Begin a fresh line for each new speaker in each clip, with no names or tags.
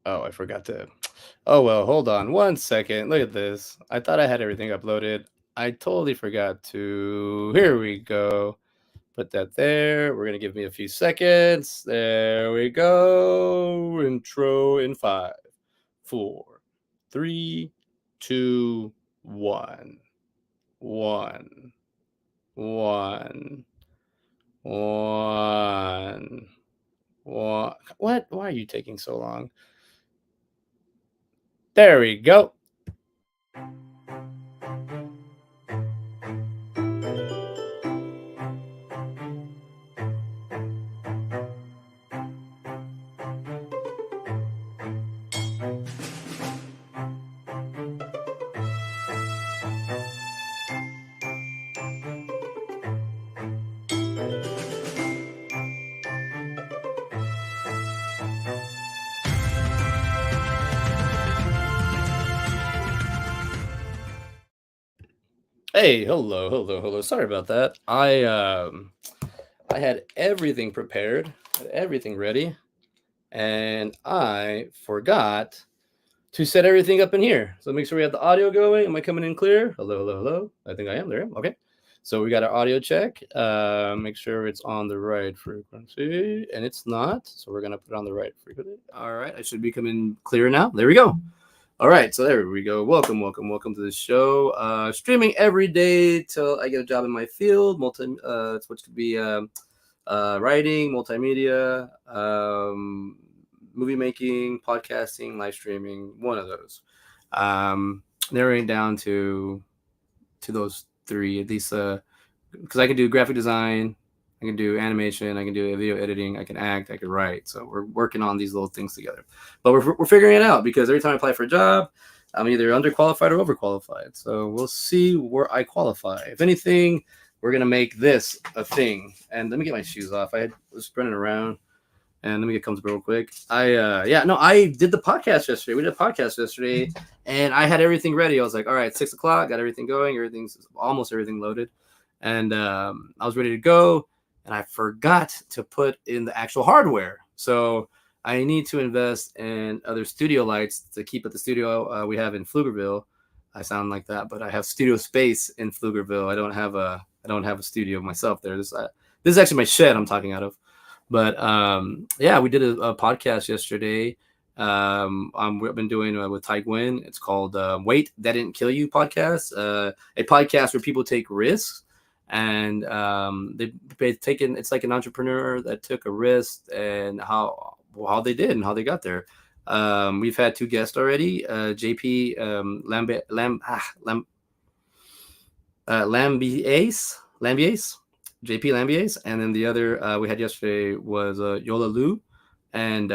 Oh, I forgot to. Oh, well, hold on one second. Look at this. I thought I had everything uploaded. I totally forgot to. Here we go. Put that there. We're going to give me a few seconds. There we go. Intro in 5, 4, 3, 2, 1. 1, 1, 1, 1. What? Why are you taking so long? There we go. Hey, hello. Sorry about that. I had everything prepared, had everything ready, and I forgot to set everything up in here. So make sure we have the audio going. Am I coming in clear? Hello. I think I am there. Okay. So we got our audio check. Make sure it's on the right frequency, and it's not. So we're gonna put it on the right frequency. All right, I should be coming clear now. There we go. All right, so there we go. Welcome to the show. Streaming every day till I get a job in my field, which could be writing, multimedia, movie making, podcasting, live streaming. One of those. Narrowing down to those three at least, because I can do graphic design, I can do animation, I can do video editing, I can act, I can write. So we're working on these little things together. But we're figuring it out because every time I apply for a job, I'm either underqualified or overqualified. So we'll see where I qualify. If anything, we're gonna make this a thing. And let me get my shoes off. I was running around, and let me get comfortable real quick. I did the podcast yesterday. We did a podcast yesterday, and I had everything ready. I was like, all right, 6 o'clock, got everything going. Almost everything loaded, and I was ready to go. And I forgot to put in the actual hardware. So I need to invest in other studio lights to keep at the studio we have in Pflugerville. I sound like that, but I have studio space in Pflugerville. I don't have a studio myself there. This is actually my shed I'm talking out of. But yeah, we did a podcast yesterday. We've been doing with Ty Gwynn. It's called "Wait, That Didn't Kill You" podcast. A podcast where people take risks, and they've taken. It's like an entrepreneur that took a risk and how they did and how they got there. We've had two guests already. JP Lambiase, JP Lambiase, and then the other we had yesterday was Yola Lu, and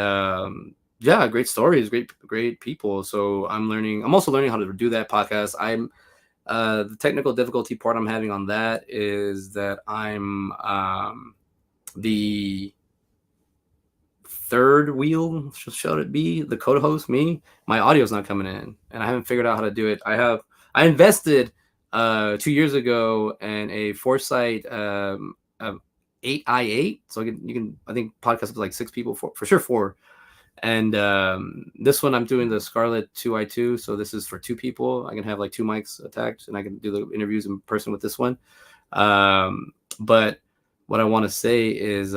yeah, great stories, great people. So I'm also learning how to do that podcast. I'm the technical difficulty part I'm having on that is that I'm the third wheel, should it be the co-host, me. My audio's not coming in, and I haven't figured out how to do it. I invested 2 years ago in a Foresight 8i8, so you can I think podcast with like 6 people, for sure 4. And this one I'm doing the Scarlett 2i2, so this is for 2 people. I can have like 2 mics attached, and I can do the interviews in person with this one. But what I want to say is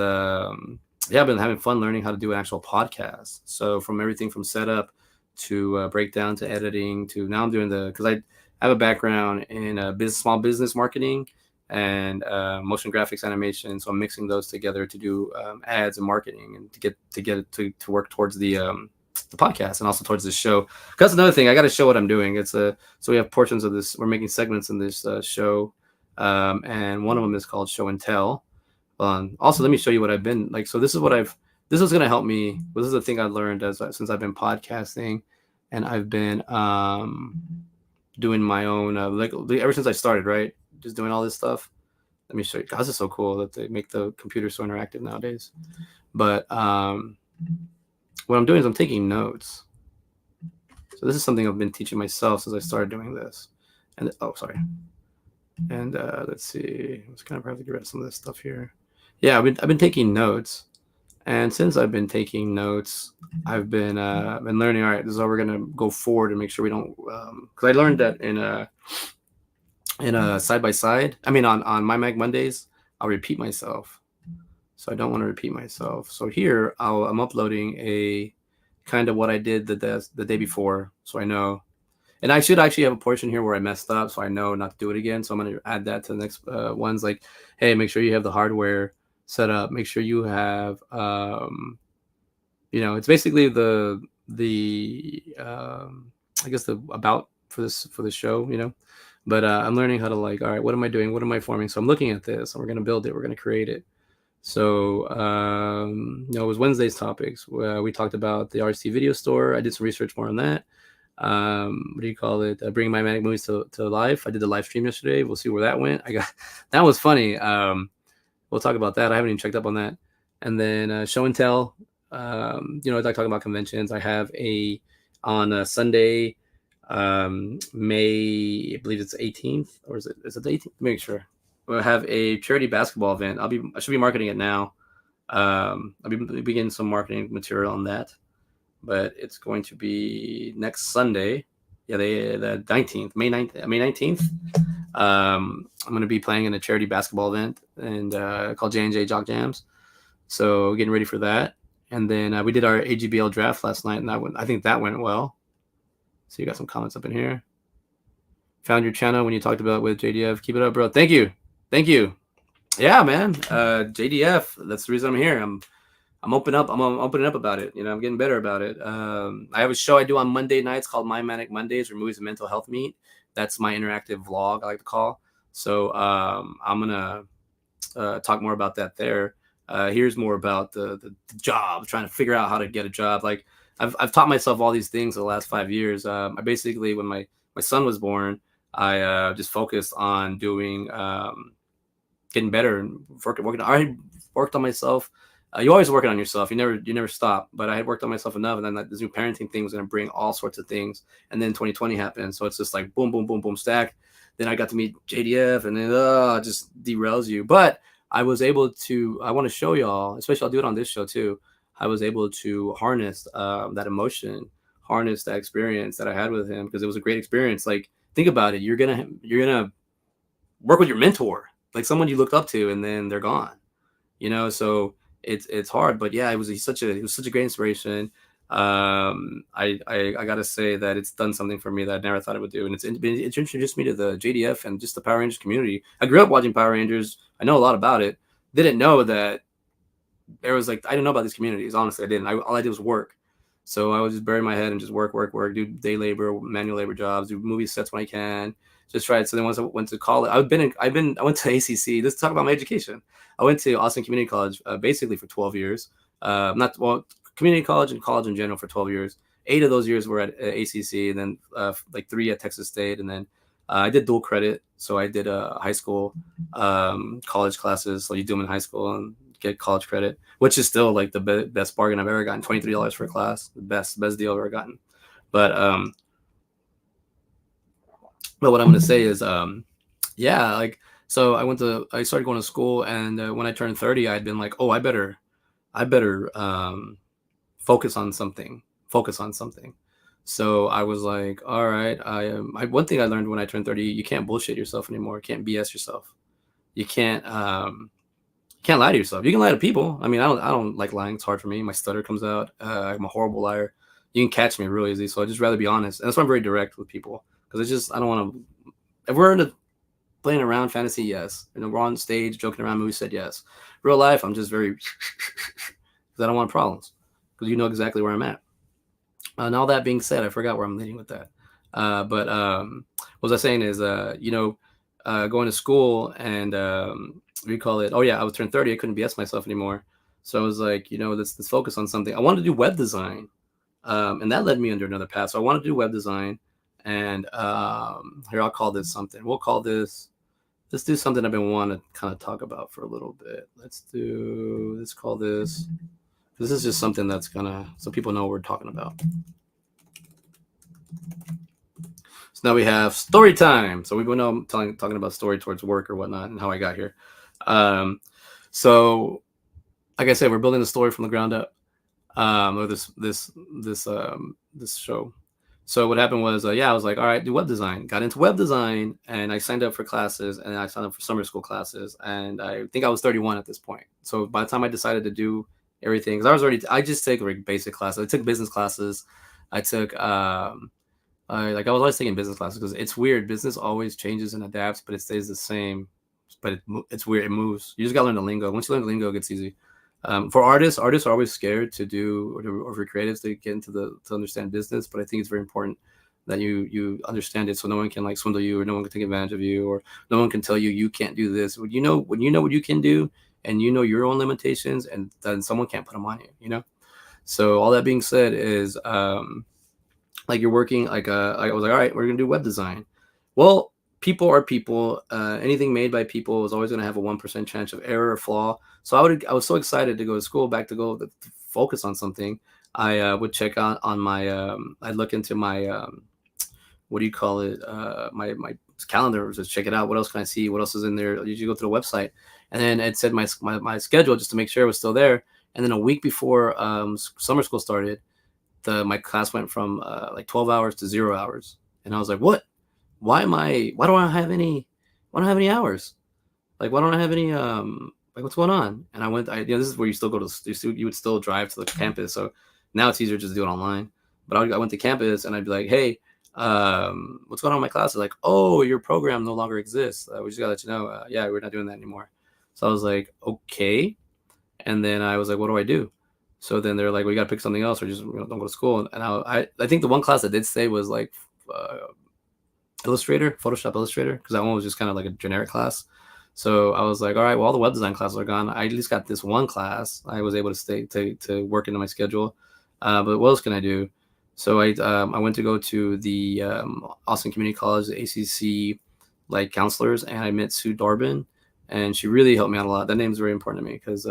yeah, I've been having fun learning how to do an actual podcast. So from everything from setup to breakdown to editing to now I'm doing because I have a background in small business marketing and motion graphics animation. So I'm mixing those together to do ads and marketing and to get it to work towards the podcast and also towards this show. Because that's another thing, I got to show what I'm doing. So we have portions of this. We're making segments in this show, and one of them is called Show and Tell. Also, let me show you what I've been like. So this is going to help me. This is the thing I learned since I've been podcasting, and I've been doing my own ever since I started, right? Just doing all this stuff. Let me show you. God, this is so cool that they make the computer so interactive nowadays. But what I'm doing is I'm taking notes. So this is something I've been teaching myself since I started doing this. And sorry. And let's see. Let's kind of have to get rid of some of this stuff here. Yeah, I've been taking notes, And since I've been taking notes, I've been learning. All right, this is how we're gonna go forward and make sure we don't. Because I learned that in a side by side. I mean, on my Mag Mondays, I'll repeat myself. So I don't want to repeat myself. So here I'm uploading a kind of what I did the day before, so I know. And I should actually have a portion here where I messed up, so I know not to do it again. So I'm going to add that to the next ones. Like, hey, make sure you have the hardware set up. Make sure you have, it's basically the I guess the about for this show, But I'm learning how to like, all right, what am I doing? What am I forming? So I'm looking at this, and we're going to build it. We're going to create it. So, it was Wednesday's topics. We talked about the RC video store. I did some research more on that. What do you call it? Bringing my Manic Movies to life. I did the live stream yesterday. We'll see where that went. That was funny. We'll talk about that. I haven't even checked up on that. And then show and tell. I like talking about conventions. I have on a Sunday, May, I believe it's 18th, or is it the 18th? Make sure. We'll have a charity basketball event. I should be marketing it now. I'll be beginning some marketing material on that, but it's going to be next Sunday. Yeah, the 19th, May 19th. I'm going to be playing in a charity basketball event and called J&J Jock Jams. So getting ready for that. And then we did our AGBL draft last night, and I think that went well. So you got some comments up in here. Found your channel when you talked about it with JDF. Keep it up, bro. Thank you. Yeah, man. JDF. That's the reason I'm here. I'm opening up. I'm opening up about it. I'm getting better about it. I have a show I do on Monday nights called My Manic Mondays, where movies and mental health meet. That's my interactive vlog, I like to call. So I'm gonna talk more about that there. Here's more about the job, trying to figure out how to get a job. Like I've taught myself all these things the last 5 years. I basically, when my son was born, I just focused on doing getting better and working. I worked on myself. You always working on yourself. You never stop. But I had worked on myself enough, and then this new parenting thing was going to bring all sorts of things. And then 2020 happened, so it's just like boom, boom, boom, boom, stack. Then I got to meet JDF, and then it just derails you. But I was able to. I want to show y'all, especially I'll do it on this show too. I was able to harness that emotion, harness that experience that I had with him, because it was a great experience. Like, think about it. You're gonna work with your mentor, like someone you looked up to, and then they're gone. So it's hard, but yeah, it was such a great inspiration. I gotta say that it's done something for me that I never thought it would do, and it's introduced me to the JDF and just the Power Rangers community. I grew up watching Power Rangers. I know a lot about it. Didn't know that there was I didn't know about these communities. Honestly, I didn't. All I did was work. So I would just bury my head and just work, do day labor, manual labor jobs, do movie sets when I can. Just try it. So then once I went to college, I went to ACC. Let's talk about my education. I went to Austin Community College basically for 12 years. Community college and college in general for 12 years. 8 of those years were at ACC, and then like 3 at Texas State. And then I did dual credit. So I did high school, college classes. So you do them in high school and get college credit, which is still like the best bargain I've ever gotten. $23 for a class, the best deal I've ever gotten. But what I'm gonna say is, yeah, like, so I started going to school, and when I turned 30, I'd been like, oh, I better focus on something. So I was like, all right, one thing I learned when I turned 30, you can't bullshit yourself anymore. You can't BS yourself. You can't lie to yourself. You can lie to people. I mean, I don't like lying. It's hard for me. My stutter comes out. I'm a horrible liar. You can catch me real easy. So I just rather be honest. And that's why I'm very direct with people, because I don't want to. If we're into playing around fantasy, yes. We're on stage joking around, movie said yes. Real life, I'm just very because I don't want problems, because you know exactly where I'm at. And all that being said, I forgot where I'm leading with that. But what was I saying is, going to school and we call it. Oh yeah, I was turned 30. I couldn't BS myself anymore. So I was like, let's focus on something. I wanted to do web design, and that led me under another path. So I wanted to do web design, and here I'll call this something. We'll call this. Let's do something I've been wanting to kind of talk about for a little bit. Let's call this. This is just something that's so people know what we're talking about. So now we have story time. So we've been talking about story towards work or whatnot and how I got here. So like I said, we're building the story from the ground up. Or this show. So what happened was, yeah, I was like, all right, do web design. Got into web design, and I signed up for classes, and I signed up for summer school classes, and I think I was 31 at this point. So by the time I decided to do everything, because I just take like basic classes. I took business classes. I took I was always taking business classes because it's weird. Business always changes and adapts, but it stays the same. But it's weird. It moves. You just gotta learn the lingo. Once you learn the lingo, it gets easy. For artists are always scared to do, or for creatives to get into to understand business. But I think it's very important that you understand it, so no one can like swindle you, or no one can take advantage of you, or no one can tell you can't do this. When you know what you can do, and you know your own limitations, and then someone can't put them on you. So all that being said is, like you're working like I was like, all right, we're gonna do web design. Well, people are people. Anything made by people is always gonna have a 1% chance of error or flaw. So I was so excited to go to school, back to go to focus on something. I would check out on my I'd look into my what do you call it, my calendar, just check it out. What else can I see? What else is in there? I usually go to the website, and then it said my schedule just to make sure it was still there. And then a week before summer school started, my class went from like 12 hours to 0 hours, and I was like, what? Why don't I have any? Why don't I have any hours? Like, why don't I have any? Like, what's going on? And I went. This is where you still go to. You would still drive to the campus. So now it's easier just to do it online. But I went to campus, and I'd be like, hey, what's going on in my class? They're like, oh, your program no longer exists. We just gotta let you know. Yeah, we're not doing that anymore. So I was like, okay. And then I was like, what do I do? So then they're like, well, you got to pick something else, or just don't go to school. And I think the one class I did stay was like Photoshop Illustrator, because that one was just kind of like a generic class. So I was like, all right, well, all the web design classes are gone. I at least got this one class. I was able to stay to work into my schedule. But what else can I do? So I went to go to the Austin Community College, the ACC, like counselors, and I met Sue Darbin, and she really helped me out a lot. That name's very important to me because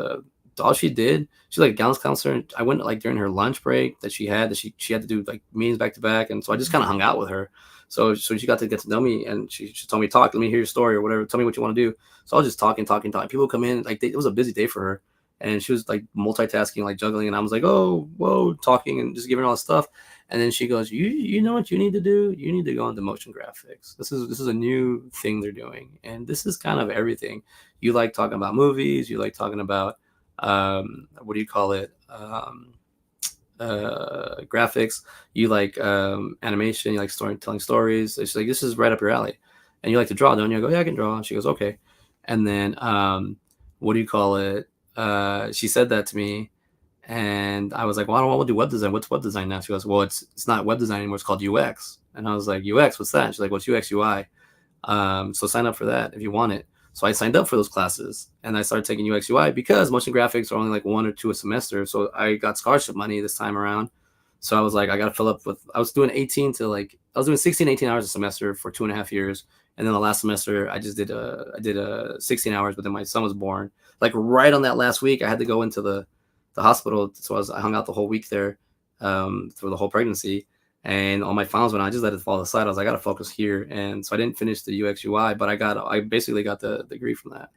all she did, she's like a guidance counselor. I went like during her lunch break that she had to do like meetings back to back, and so I just kind of hung out with her. So she got to get to know me, and she told me, talk, let me hear your story or whatever. Tell me what you want to do. So I was just talking. People come in, like it was a busy day for her, and she was like multitasking, like juggling, and I was like, oh, whoa, talking and just giving her all this stuff. And then she goes, you know what you need to do? You need to go into motion graphics. This is a new thing they're doing, and this is kind of everything. You like talking about movies. You like talking about what do you call it? Graphics. You like animation. You like telling stories. It's like, this is right up your alley. And you like to draw, don't you? I go, yeah, I can draw. And she goes, okay. And then what do you call it? She said that to me, and I was like, well, I don't want to do web design. What's web design now? She goes, well, it's not web design anymore. It's called UX. And I was like, UX, what's that? She's like, well, it's UX UI. So sign up for that if you want it. So I signed up for those classes, and I started taking UX UI because motion graphics are only like 1 or 2 a semester. So I got scholarship money this time around. So I was like, I got to fill up with, I was doing 16, 18 hours a semester for 2.5 years. And then the last semester I did 16 hours, but then my son was born. Like right on that last week, I had to go into the hospital. So I hung out the whole week there for the whole pregnancy. And all my finals went on. I just let it fall aside. I was like, I got to focus here. And so I didn't finish the UX UI, but I basically got the degree from that.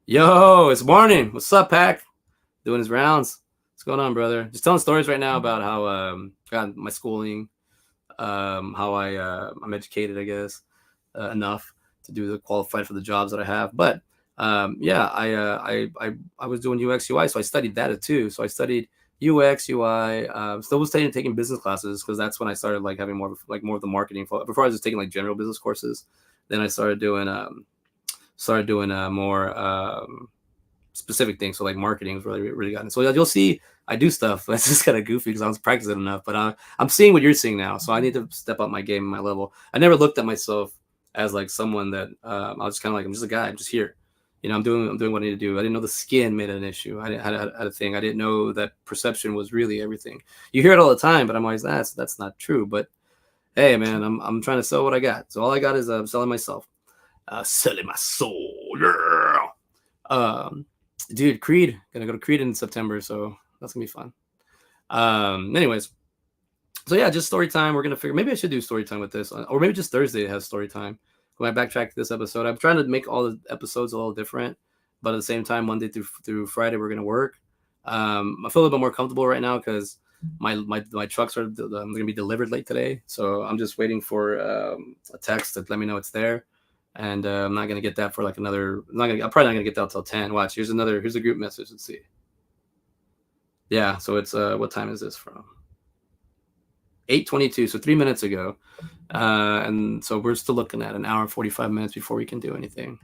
Yo, it's morning. What's up, Pac? Doing his rounds. What's going on, brother? Just telling stories right now about how got my schooling, how I'm educated, I guess, enough to qualified for the jobs that I have. But yeah, I was doing UX UI, so I studied that too. So I studied UX UI. Still was taking business classes because that's when I started like having more of the marketing. Before I was just taking like general business courses. Then I started doing more specific things. So like marketing was really gotten. So you'll see I do stuff that's just kind of goofy because I was practicing enough. But I'm seeing what you're seeing now, so I need to step up my game and my level. I never looked at myself as like someone that I was kind of like, I'm just a guy. I'm just here. I'm doing what I need to do. I didn't know the skin made an issue. I had a thing. I didn't know that perception was really everything. You hear it all the time, but I'm always that's not true. But hey, man, I'm trying to sell what I got. So all I got is selling myself, selling my soul. Yeah. Dude, Creed. Gonna go to Creed in September, so that's gonna be fun. Anyways, so yeah, just story time. We're gonna figure. Maybe I should do story time with this, or maybe just Thursday has story time. When I backtrack this episode, I'm trying to make all the episodes a little different. but at the same time, Monday through Friday, we're gonna work. I feel a little bit more comfortable right now because my trucks are gonna be delivered late today, so I'm just waiting for a text to let me know it's there, and I'm not gonna get that for like another. I'm probably not gonna get that until 10. Watch, here's a group message. Let's see. Yeah, so it's what time is this from? 8:22, so 3 minutes ago, and so we're still looking at an hour and 45 minutes before we can do anything.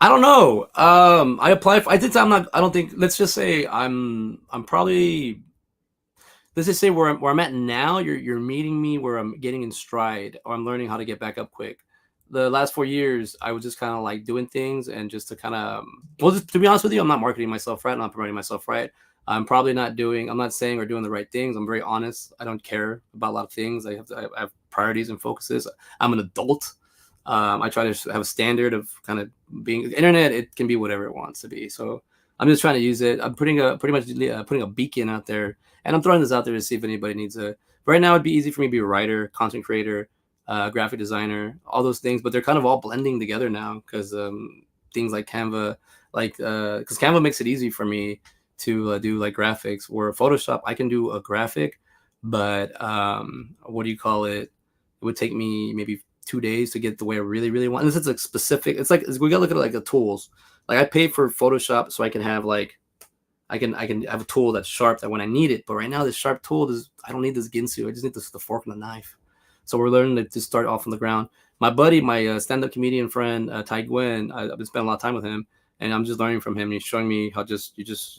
I don't know. I applied. I did. I'm not. I don't think. Let's just say I'm probably. Let's just say where I'm at now. You're meeting me where I'm getting in stride, or I'm learning how to get back up quick. The last 4 years, I was just kind of like doing things and just to kind of. Well, just, to be honest with you, I'm not marketing myself right. I'm not promoting myself right. I'm probably not doing. I'm not saying or doing the right things. I'm very honest. I don't care about a lot of things. I have priorities and focuses. I'm an adult. I try to have a standard of kind of being internet. It can be whatever it wants to be. So I'm just trying to use it. I'm pretty much putting a beacon out there, and I'm throwing this out there to see if anybody needs a. Right now, it'd be easy for me to be a writer, content creator, graphic designer, all those things. But they're kind of all blending together now because things like Canva, like because Canva makes it easy for me to do like graphics. Where Photoshop, I can do a graphic, but what do you call it? It would take me maybe 2 days to get the way I really want. And this is like specific. It's like we gotta look at like the tools. Like I pay for Photoshop so I can have like I can have a tool that's sharp that when I need it. But right now this sharp tool is I don't need this Ginsu. I just need the fork and the knife. So we're learning to just start off on the ground. My buddy, my stand-up comedian friend Ty Gwynn, I've been spending a lot of time with him, and I'm just learning from him. And he's showing me how you just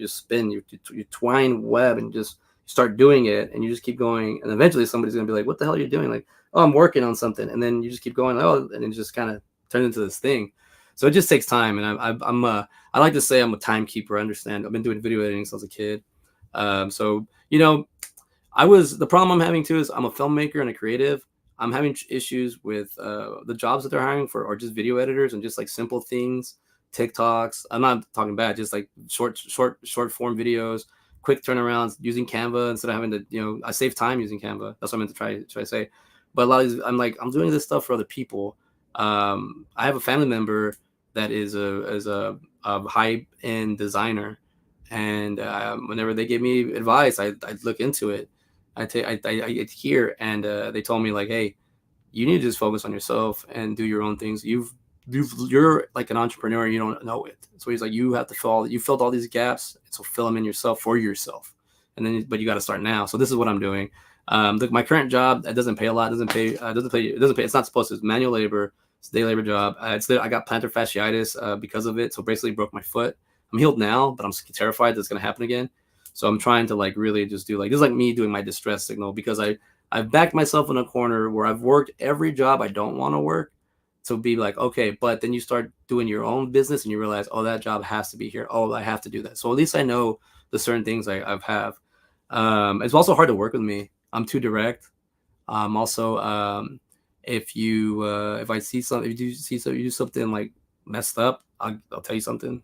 spin, you twine web and just start doing it, and you just keep going, and eventually somebody's gonna be like, "What the hell are you doing?" Like, "Oh, I'm working on something," and then you just keep going, "Oh," and it just kind of turns into this thing. So it just takes time, and I like to say I'm a timekeeper. I understand. I've been doing video editing since I was a kid, so the problem I'm having too is I'm a filmmaker and a creative. I'm having issues with the jobs that they're hiring for, or just video editors and just like simple things, TikToks. I'm not talking bad, just like short form videos, quick turnarounds using Canva instead of having to, I save time using Canva. That's what I meant to try to say. But a lot of these, I'm doing this stuff for other people. I have a family member that is a high end designer, and whenever they give me advice, I look into it. I hear, and they told me like, hey, you need to just focus on yourself and do your own things. You're like an entrepreneur, and you don't know it. So he's like, you have to you filled all these gaps, so fill them in yourself for yourself, and then but you got to start now. So this is what I'm doing. My current job, that doesn't pay a lot. Doesn't pay. It's not supposed to. It's manual labor. It's a day labor job. I got plantar fasciitis because of it. So basically broke my foot. I'm healed now, but I'm terrified that it's gonna happen again. So I'm trying to like really just do like this is like me doing my distress signal because I've backed myself in a corner where I've worked every job I don't want to work. So be like, okay, but then you start doing your own business and you realize, oh, that job has to be here. Oh, I have to do that. So at least I know the certain things I have. It's also hard to work with me. I'm too direct. Also, if I see something, if you do something like messed up, I'll tell you something.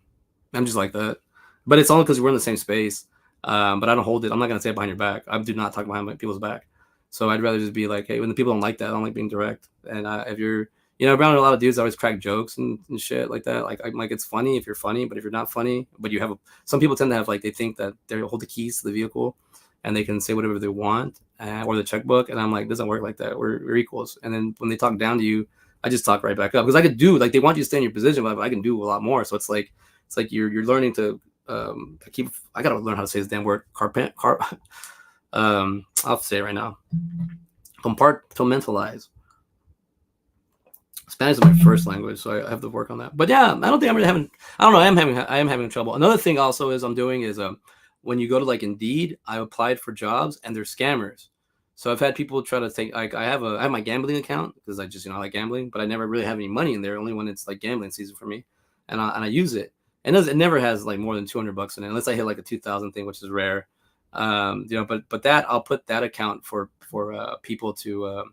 I'm just like that. But it's only because we're in the same space. But I don't hold it. I'm not gonna say it behind your back. I do not talk behind people's back. So I'd rather just be like, hey, when the people don't like that, I don't like being direct. And if you're, around a lot of dudes, I always crack jokes and shit like that. Like I'm like, it's funny if you're funny, but if you're not funny, but you have some people tend to have like they think that they hold the keys to the vehicle, and they can say whatever they want or the checkbook. And I'm like, it doesn't work like that. We're equals. And then when they talk down to you, I just talk right back up because I could do like they want you to stay in your position, but I can do a lot more. So it's like you're learning to. I gotta learn how to say this damn word. I'll say it right now. Compartmentalize. Spanish is my first language, so I have to work on that. But yeah, I don't think I'm really having. I don't know. I am having trouble. Another thing also is I'm doing is when you go to like Indeed, I applied for jobs and they're scammers. So I've had people try to take like I have my gambling account because I just I like gambling, but I never really have any money in there. Only when it's like gambling season for me, and I use it. And it never has like more than $200 in it, unless I hit like a 2,000 thing, which is rare. But that I'll put that account for people to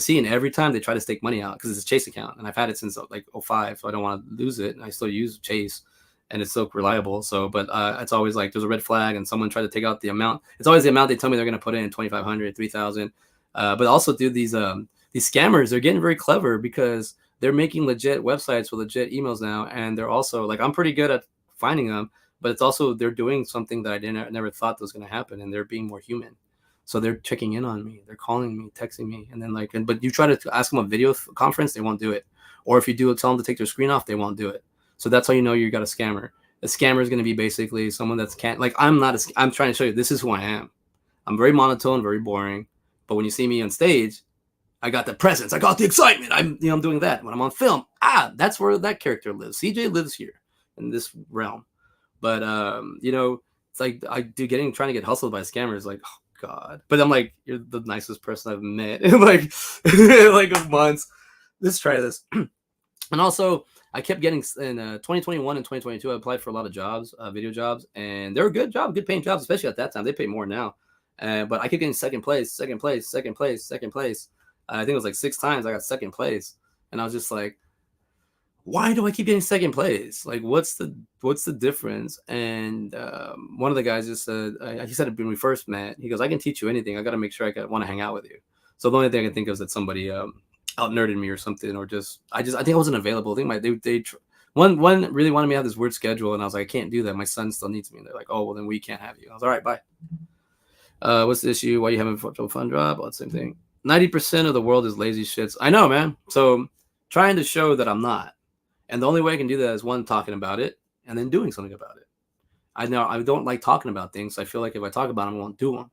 see, and every time they try to stake money out because it's a Chase account, and I've had it since like 05, so I don't want to lose it. And I still use Chase, and it's still reliable. So, but it's always like there's a red flag, and someone tried to take out the amount. It's always the amount they tell me they're going to put in 2,500, 3,000. But also, dude, these scammers, they're getting very clever because they're making legit websites with legit emails now, and they're also like, I'm pretty good at finding them, but it's also they're doing something that I never thought was going to happen, and they're being more human. So they're checking in on me, they're calling me, texting me, and then but you try to ask them a video conference, they won't do it. Or if you do tell them to take their screen off, they won't do it. So that's how you know you got a scammer. A scammer is going to be basically someone that's can't like I'm not. I'm trying to show you this is who I am. I'm very monotone, very boring. But when you see me on stage, I got the presence. I got the excitement. I'm doing that. When I'm on film, that's where that character lives. CJ lives here in this realm. But it's like trying to get hustled by scammers. Like, oh God. But I'm like, you're the nicest person I've met in like a month. Let's try this. And also, I kept getting in 2021 and 2022. I applied for a lot of jobs, video jobs, and they were good jobs, good paying jobs, especially at that time. They pay more now. But I kept getting second place. I think it was like 6 times I got second place, and I was just like, why do I keep getting second place? Like, what's the difference? And one of the guys just said, he said when we first met, he goes, I can teach you anything. I got to make sure I want to hang out with you. So the only thing I can think of is that somebody out nerded me or something, or I think I wasn't available. I think one really wanted me to have this weird schedule, and I was like, I can't do that. My son still needs me. And they're like, oh, well, then we can't have you. I was all right, bye. What's the issue? Why are you having a fun job? Well, the same thing. 90% of the world is lazy shits. I know, man. So trying to show that I'm not. And the only way I can do that is one, talking about it, and then doing something about it. I know I don't like talking about things. So I feel like if I talk about them, I won't do them.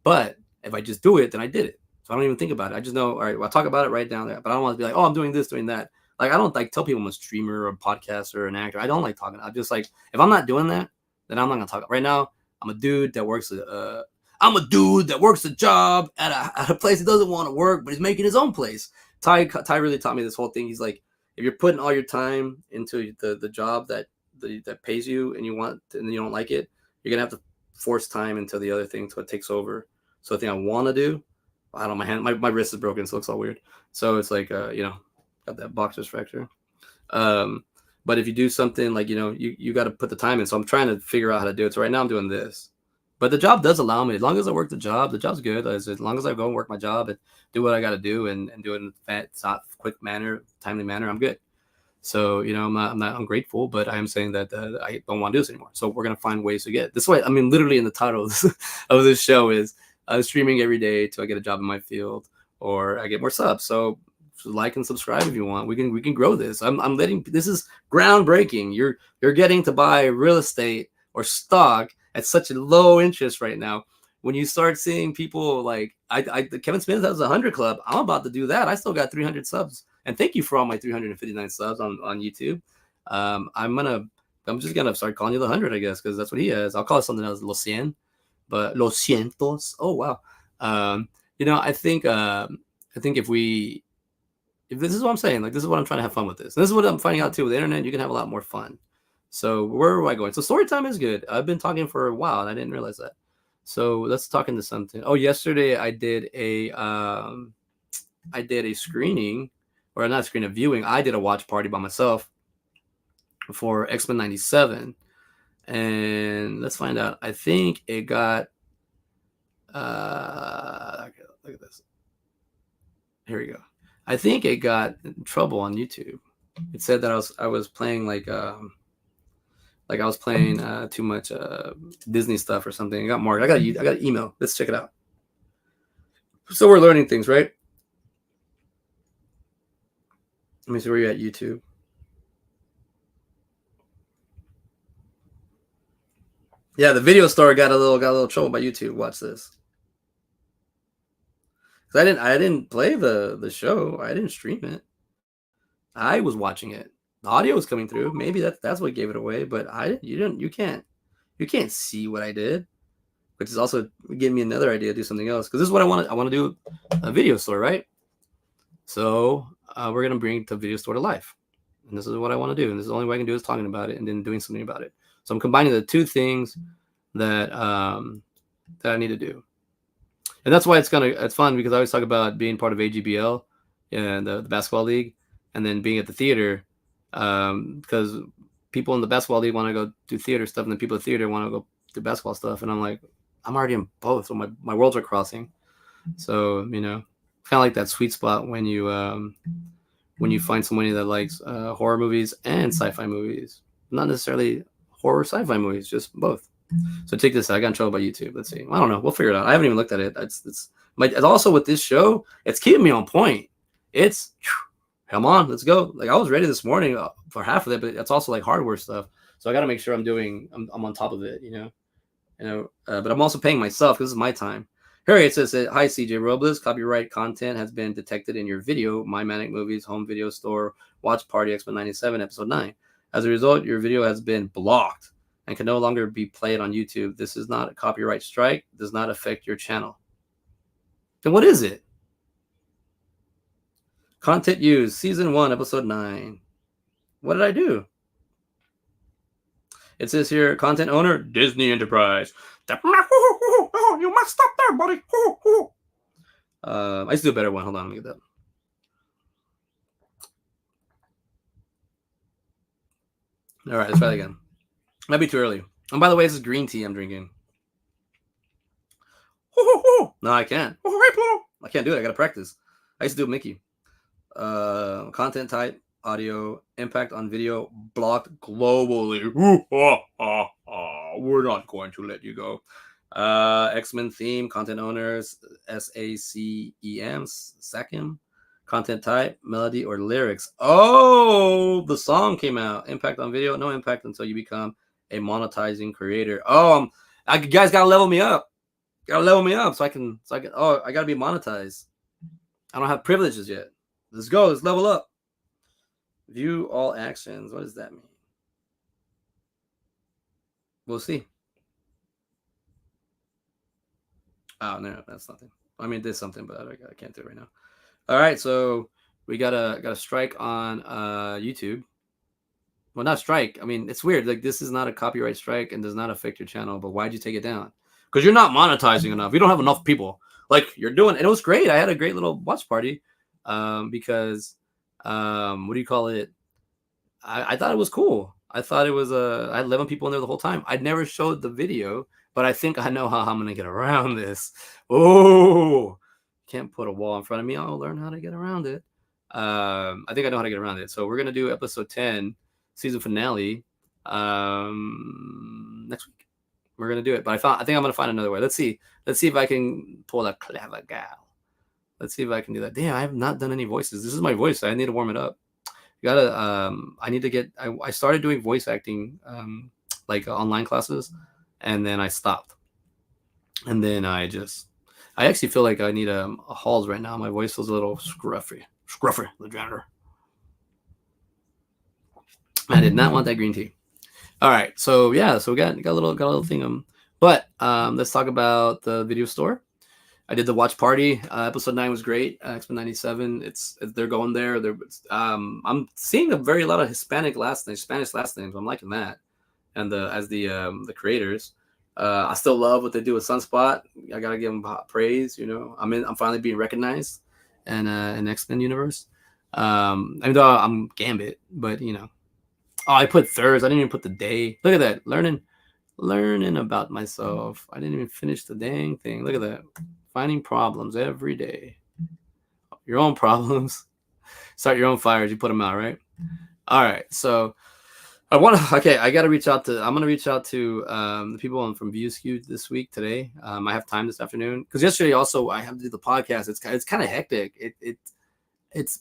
But if I just do it, then I did it. So I don't even think about it. I just know, all right, well, I'll talk about it right down there. But I don't want to be like, oh, I'm doing this, doing that. Like, I don't like tell people I'm a streamer or a podcaster or an actor. I don't like talking. I'm just like, if I'm not doing that, then I'm not going to talk. Right now, I'm a dude that works a job at a place he doesn't want to work, but he's making his own place. Ty really taught me this whole thing. He's like, if you're putting all your time into the job that pays you and you don't like it, you're gonna have to force time into the other thing so it takes over. So the thing I want to do, I don't know, my wrist is broken, so it looks all weird. So it's like got that boxer's fracture. But if you do something like you got to put the time in. So I'm trying to figure out how to do it. So right now I'm doing this. But the job does allow me, as long as I work the job's good. As long as I go and work my job and do what I got to do and do it in a quick manner, timely manner, I'm good. So, I'm not ungrateful, but I am saying that I don't want to do this anymore. So we're going to find ways to get this way. I mean, literally in the title of this show is streaming every day till I get a job in my field or I get more subs. So like and subscribe if you want. We can grow this. This is groundbreaking. You're getting to buy real estate or stock at such a low interest right now. When you start seeing people like Kevin Smith has 100 club, I'm about to do that. I still got 300 subs, and thank you for all my 359 subs on YouTube. I'm just gonna start calling you the 100, I guess, because that's what he has. I'll call it something else, Los Cien, but Los Cientos. Oh wow. I think if this is what I'm saying, like this is what I'm trying to have fun with this. And this is what I'm finding out too with the internet. You can have a lot more fun. So where am I going? So story time is good. I've been talking for a while and I didn't realize that. So let's talk into something. Oh, yesterday I did a screening, or not a screening, a viewing. I did a watch party by myself for X-Men 97. And let's find out. I think it got look at this. Here we go. I think it got in trouble on YouTube. It said that I was playing like I was playing too much Disney stuff or something. I got marked. I got an email. Let's check it out. So we're learning things, right? Let me see where you're at, YouTube. Yeah, the video store got a little trouble by YouTube. Watch this. I didn't play the show. I didn't stream it. I was watching it. The audio was coming through. Maybe that's what gave it away. But you can't see what I did, which is also giving me another idea to do something else. Because this is what I want. I want to do a video store, right? So we're gonna bring the video store to life, and this is what I want to do. And this is the only way I can do is talking about it and then doing something about it. So I'm combining the two things that I need to do. And that's why it's fun, because I always talk about being part of AGBL and the basketball league, and then being at the theater, because people in the basketball league want to go do theater stuff, and then people at the theater want to go do basketball stuff. And I'm like, I'm already in both, so my worlds are crossing. So kind of like that sweet spot when you when you find somebody that likes horror movies and sci-fi movies, not necessarily horror sci-fi movies, just both. So take this. I got in trouble by YouTube. Let's see. I don't know. We'll figure it out. I haven't even looked at it. It's also with this show. It's keeping me on point. It's come on, let's go. Like I was ready this morning for half of it, but it's also like hardware stuff. So I got to make sure I'm on top of it. But I'm also paying myself because this is my time. Here it says, "Hi CJ Robles, copyright content has been detected in your video, My Manic Movies home video store watch party X-Men 97 episode 9. As a result, your video has been blocked and can no longer be played on YouTube. This is not a copyright strike. Does not affect your channel." Then what is it? Content used, season 1, episode 9. What did I do? It says here, content owner, Disney Enterprise. You must stop there, buddy. I used to do a better one. Hold on, let me get that. All right, let's try that again. Might be too early. And by the way, this is green tea I'm drinking. No, I can't. I can't do it. I got to practice. I used to do Mickey. Content type, audio, impact on video, blocked globally. We're not going to let you go. X-Men theme, content owners, SACEM, SACM. Content type, melody, or lyrics. Oh, the song came out. Impact on video, no impact until you become a monetizing creator. You guys gotta level me up. So I can. Oh, I gotta be monetized. I don't have privileges yet. Let's go. Let's level up. View all actions. What does that mean? We'll see. Oh no, that's nothing. I mean, it did something, but I can't do it right now. All right, so we got a strike on YouTube. Well, not strike. I mean, it's weird. Like this is not a copyright strike and does not affect your channel. But why'd you take it down? Because you're not monetizing enough. You don't have enough people. Like you're doing. And it was great. I had a great little watch party because what do you call it? I thought it was cool. I thought it was I had 11 people in there the whole time. I'd never showed the video, but I think I know how I'm gonna get around this. Oh, can't put a wall in front of me. I'll learn how to get around it. I think I know how to get around it. So we're gonna do episode 10, season finale, next week. We're gonna do it. But I think I'm gonna find another way. Let's see if I can pull a clever gal. Let's see if I can do that. Damn, I have not done any voices. This is my voice. I need to warm it up. I need to get. I started doing voice acting, like online classes, and then I stopped. And then I actually feel like I need a Halls right now. My voice feels a little scruffy, the janitor. I did not want that green tea. All right, so yeah, so we got a little thing. But let's talk about the video store. I did the watch party. Episode 9 was great. X-Men 97. They're going there. I'm seeing a lot of Spanish last names. I'm liking that. And as the creators, I still love what they do with Sunspot. I gotta give them praise. I'm finally being recognized in X-Men universe. Even though I'm Gambit, but I put Thurs. I didn't even put the day. Look at that. Learning about myself. I didn't even finish the dang thing. Look at that. Finding problems every day. Your own problems. Start your own fires. You put them out, right? All right. So I got to reach out to. I'm gonna reach out to the people from ViewSkew this week today. I have time this afternoon because yesterday also I have to do the podcast. It's kind of hectic. It's.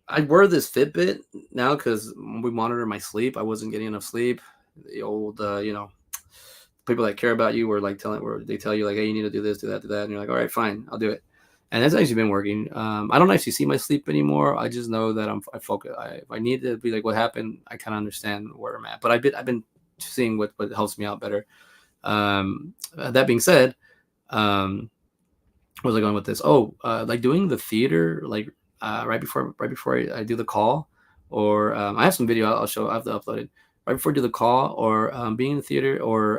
I wear this Fitbit now because we monitor my sleep. I wasn't getting enough sleep. The old, people that care about you were like they tell you like, hey, you need to do this, do that, and you're like, all right, fine, I'll do it. And that's actually been working. I don't actually see my sleep anymore. I just know that I focus. If I need to be like, what happened, I kind of understand where I'm at. But I've been seeing what helps me out better. That being said, where was I going with this? Like doing the theater, like right before I do the call, or I have some video I'll show. I have to upload it right before I do the call, or being in the theater, or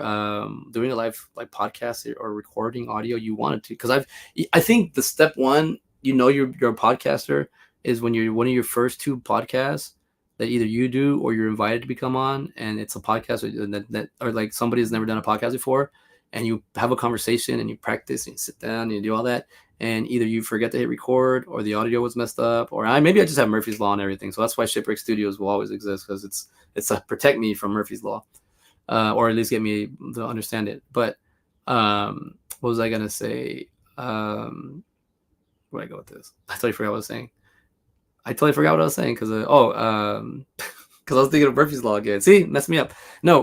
doing a live like podcast or recording audio you wanted to. Because I think the step one, you're a podcaster is when you're one of your first 2 podcasts that either you do or you're invited to become on, and it's a podcast that or like somebody has never done a podcast before, and you have a conversation and you practice and you sit down and you do all that, and either you forget to hit record or the audio was messed up, or maybe I just have Murphy's Law and everything. So that's why Shipwreck Studios will always exist, because it's to protect me from Murphy's Law, or at least get me to understand it. But what was I gonna say? Where do I go with this? I totally forgot what I was saying. Because because I was thinking of Murphy's Law again. See, messed me up. No,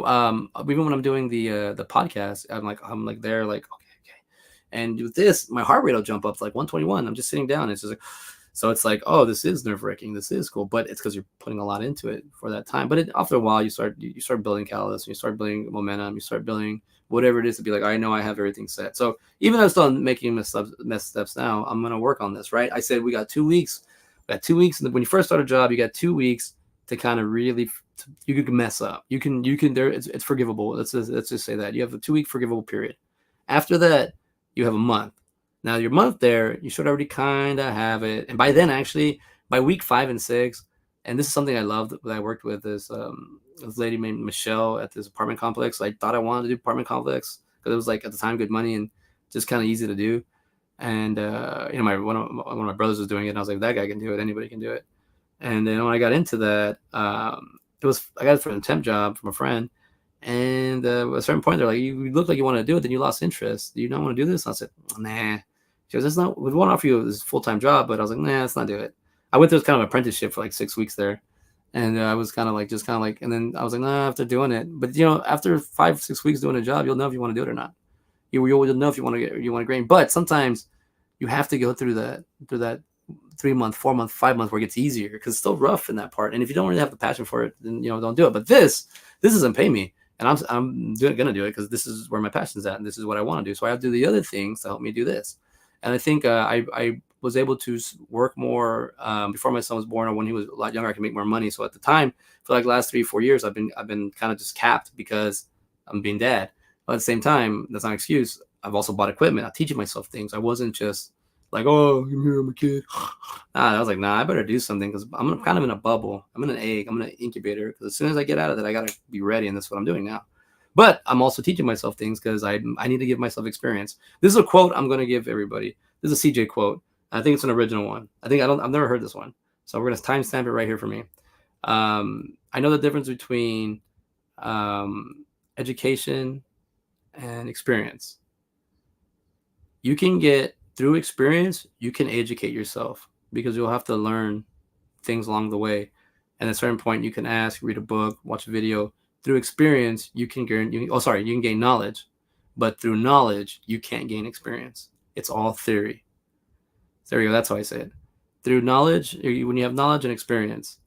even when I'm doing the podcast, I'm like there, like okay. And with this, my heart rate will jump up to like 121. I'm just sitting down. It's just like, so it's like, oh, this is nerve wracking. This is cool, but it's because you're putting a lot into it for that time. But after a while, you start building callus, you start building momentum, you start building whatever it is to be like, I know I have everything set. So even though I'm still making mess steps now, I'm gonna work on this. Right? I said we got 2 weeks. We got 2 weeks. When you first start a job, you got 2 weeks to kind of really, you can mess up. You can there. It's forgivable. Let's just say that you have a 2 week forgivable period. After that, you have a month. Now your month there, you should already kind of have it. And by then, actually, by week 5 and 6, and this is something I loved that I worked with this lady named Michelle at this apartment complex. I thought I wanted to do apartment complex because it was like at the time good money and just kind of easy to do. And one of my brothers was doing it, and I was like, that guy can do it. Anybody can do it. And then when I got into that, I got it from a temp job from a friend. And at a certain point, they're like, you look like you want to do it, then you lost interest. Do you not want to do this? And I said, nah. She goes, we want to offer you this full-time job, but I was like, nah, let's not do it. I went through this kind of apprenticeship for like 6 weeks there. And I was kind of like, and then I was like, nah, after doing it. But, after 5-6 weeks doing a job, you'll know if you want to do it or not. You'll know if you want to grain. But sometimes you have to go through that 3 month, 4 month, 5 month where it gets easier, because it's still rough in that part. And if you don't really have the passion for it, then don't do it. But this doesn't pay me, and I'm gonna do it because this is where my passion's at, and this is what I want to do. So I have to do the other things to help me do this. And I think I was able to work more before my son was born, or when he was a lot younger. I could make more money. So at the time, for like the last 3-4 years, I've been kind of just capped because I'm being dad. But at the same time, that's not an excuse. I've also bought equipment. I'm teaching myself things. I wasn't just like, oh, I'm a kid. I was like, nah, I better do something, because I'm kind of in a bubble. I'm in an egg. I'm in an incubator, because as soon as I get out of that, I got to be ready, and that's what I'm doing now. But I'm also teaching myself things because I need to give myself experience. This is a quote I'm going to give everybody. This is a CJ quote. I think it's an original one. I've never heard this one. So we're going to timestamp it right here for me. I know the difference between education and experience. You can get through experience, you can educate yourself, because you'll have to learn things along the way. And at a certain point, you can ask, read a book, watch a video. Through experience, you can gain knowledge, but through knowledge, you can't gain experience. It's all theory. There you go. That's how I say it. Through knowledge, when you have knowledge and experience,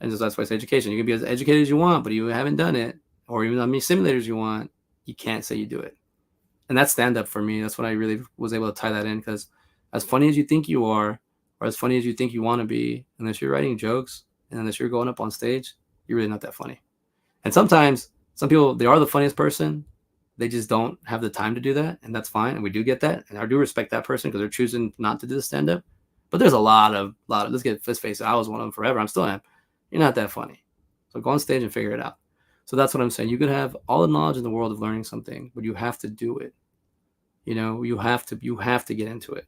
and that's why I say education. You can be as educated as you want, but you haven't done it, or even how many simulators you want, you can't say you do it. And that's stand-up for me. That's when I really was able to tie that in, because as funny as you think you are, or as funny as you think you want to be, unless you're writing jokes and unless you're going up on stage, you're really not that funny. And sometimes some people, they are the funniest person. They just don't have the time to do that, and that's fine. And we do get that, and I do respect that person because they're choosing not to do the stand-up. But there's a lot of let's face it, I was one of them forever. I'm still am. You're not that funny. So go on stage and figure it out. So that's what I'm saying. You can have all the knowledge in the world of learning something, but you have to do it. You have to get into it.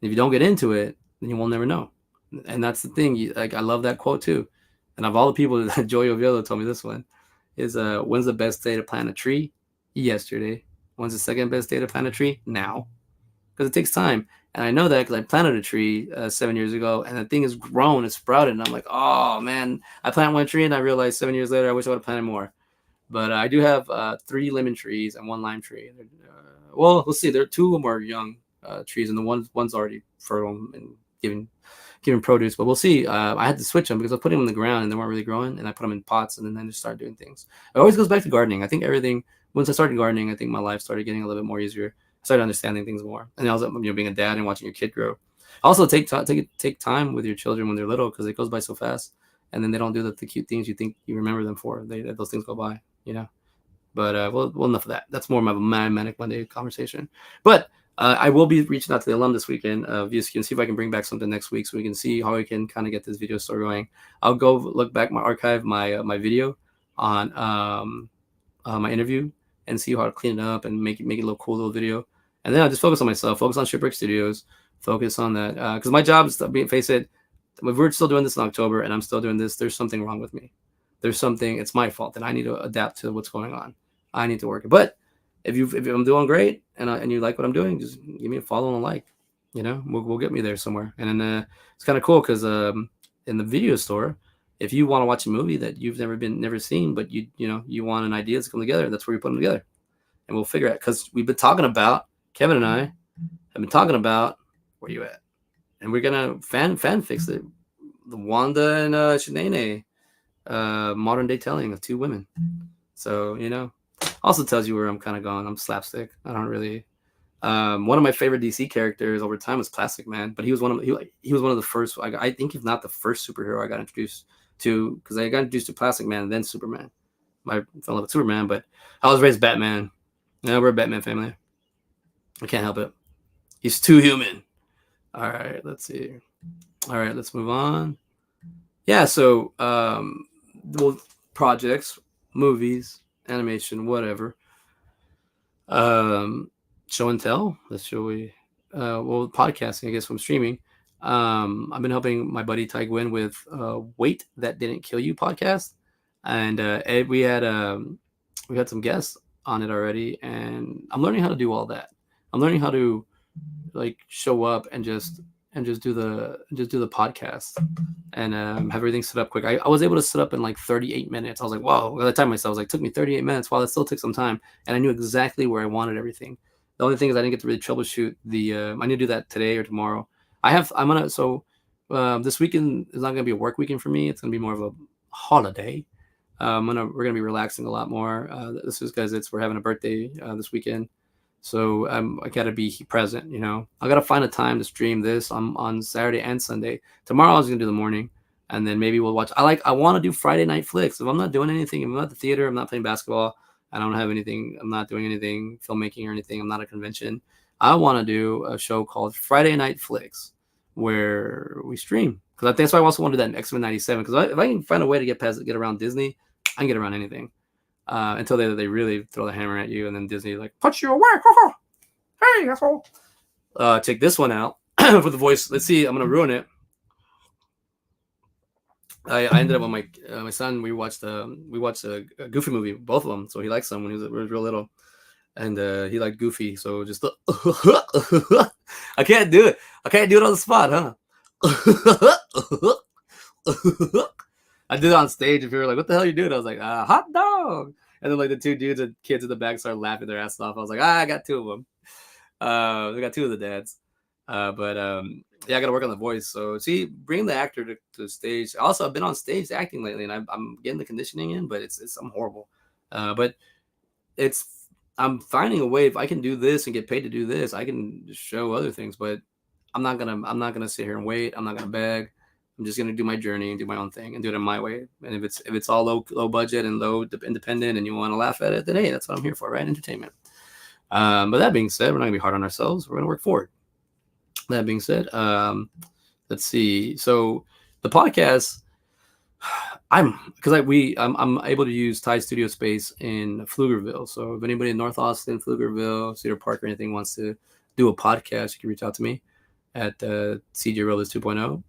And if you don't get into it, then you will never know. And that's the thing. I love that quote too. And of all the people, Joey Oviedo told me this one is, when's the best day to plant a tree? Yesterday. When's the second best day to plant a tree? Now. Because it takes time. And I know that because I planted a tree 7 years ago, and the thing has grown, it's sprouted, and I'm like, oh man, I planted one tree and I realized 7 years later I wish I would have planted more. But I do have 3 lemon trees and 1 lime tree. Well, let's see. There are 2 of them are young trees, and the one's already fertile and giving produce. But we'll see. I had to switch them because I put them in the ground and they weren't really growing, and I put them in pots, and then I just started doing things. It always goes back to gardening. I think once I started gardening, I think my life started getting a little bit more easier. I started understanding things more, and I was being a dad and watching your kid grow. Also, take time with your children when they're little, because it goes by so fast, and then they don't do the cute things you think you remember them for. Those things go by. But well, enough of that. That's more of my Manic Monday conversation. But I will be reaching out to the alum this weekend. You can see if I can bring back something next week, so we can see how we can kind of get this video store going. I'll go look back my video on my interview, and see how to clean it up and make it a cool little video. And then I just focus on myself, focus on Shipwreck Studios, focus on that. Because my job is, face it, if we're still doing this in October and I'm still doing this, there's something wrong with me. There's something, it's my fault, and I need to adapt to what's going on. I need to work it. But if I'm doing great and you like what I'm doing, just give me a follow and a like. We'll get me there somewhere. And then it's kind of cool because in the video store, if you want to watch a movie that you've never seen, but you want an idea to come together, that's where you put them together, and we'll figure out, because we've been talking about, Kevin and I have been talking about, where you at, and we're gonna fan fix it, the Wanda and Shanae modern day telling of two women. So also tells you where I'm kind of going. I'm slapstick. I don't really. One of my favorite DC characters over time was Plastic Man, but he was one of the first. I think if not the first superhero I got introduced to, because I got introduced to Plastic Man and then Superman. I fell in love with Superman, but I was raised Batman. We're a Batman family. I can't help it. He's too human. All right, let's see. All right, let's move on. Yeah, so projects, movies, animation, whatever. Show and tell. Let's show we. Podcasting, I guess, from streaming. I've been helping my buddy Ty Gwyn with "Wait That Didn't Kill You" podcast, and we had some guests on it already, and I'm learning how to do all that. I'm learning how to show up and just do the podcast and have everything set up quick. I was able to set up in 38 minutes. I was like, wow. At the time myself, I was like, took me 38 minutes. Wow, that still took some time, and I knew exactly where I wanted everything. The only thing is I didn't get to really troubleshoot I need to do that today or tomorrow. This weekend is not gonna be a work weekend for me. It's gonna be more of a holiday. We're gonna be relaxing a lot more. This is because we're having a birthday this weekend. So I gotta be present, I gotta find a time to stream this on Saturday and Sunday. Tomorrow I was gonna do the morning, and then maybe we'll watch. I want to do Friday night flicks. If I'm not doing anything, if I'm not at the theater, I'm not playing basketball, I don't have anything, I'm not doing anything, filmmaking or anything, I'm not at a convention, I want to do a show called Friday Night Flicks, where we stream. Because that's why I also want to do that in X-Men 97. Because if I can find a way to get around Disney, I can get around anything. Until they really throw the hammer at you, and then Disney punch you away. Hey, asshole. Take this one out for the voice. Let's see. I'm gonna ruin it. I ended up with my son. We watched a Goofy movie, both of them. So he likes them when he was real little, and he liked Goofy. So just I can't do it. I can't do it on the spot, huh? I did it on stage. If you were like, "What the hell are you doing?" I was like, "Hot dog." And then the two dudes and kids in the back started laughing their ass off. I was like, I got two of them. I got two of the dads. Yeah, I got to work on the voice. So see, bring the actor to the stage. Also, I've been on stage acting lately, and I'm getting the conditioning in, but I'm horrible. But I'm finding a way. If I can do this and get paid to do this, I can show other things. But I'm not gonna sit here and wait. I'm not gonna beg. I'm just gonna do my journey and do my own thing and do it in my way. And if it's all low budget and low independent, and you want to laugh at it, then hey, that's what I'm here for, right? Entertainment. But that being said, we're not gonna be hard on ourselves. We're gonna work forward. That being said, let's see. So the podcast, I'm able to use Thai studio space in Pflugerville. So if anybody in North Austin, Pflugerville, Cedar Park, or anything wants to do a podcast, you can reach out to me at CJ Robles 2.0,